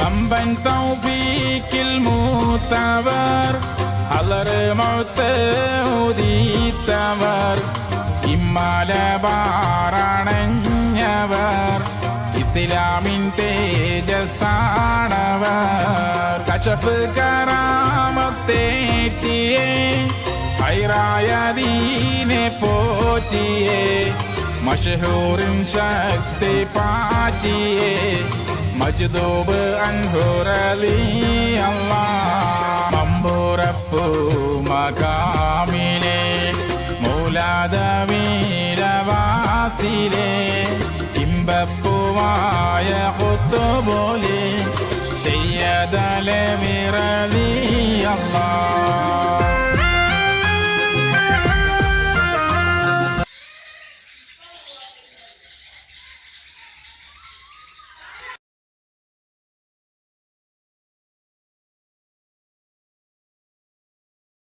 Amban തൗഫീഖിൽ മൂത്തവർ ഹളർ mouth ഉദീത്തവർ ഇമ്മലബാറണഞ്ഞവർ ഇസ്ലാമിൻ തേജസ്സാണവർ കശഫ് കറാമത്തേറ്റിയേ ഹൈറായ ദീനെ പോറ്റിയേ മഷ്ഹൂറിൻ ശക്തി പാറ്റിയേ മജ്ദൂബ് അൻഹുറലി അല്ലാഹ് മമ്പുറപ്പു മകാമിലെ മൂലാദവീരവാസിലെ ഇമ്പപ്പുവായ ഖുത്ബുലി സയ്യിദൽ മിറലി അല്ലാഹ്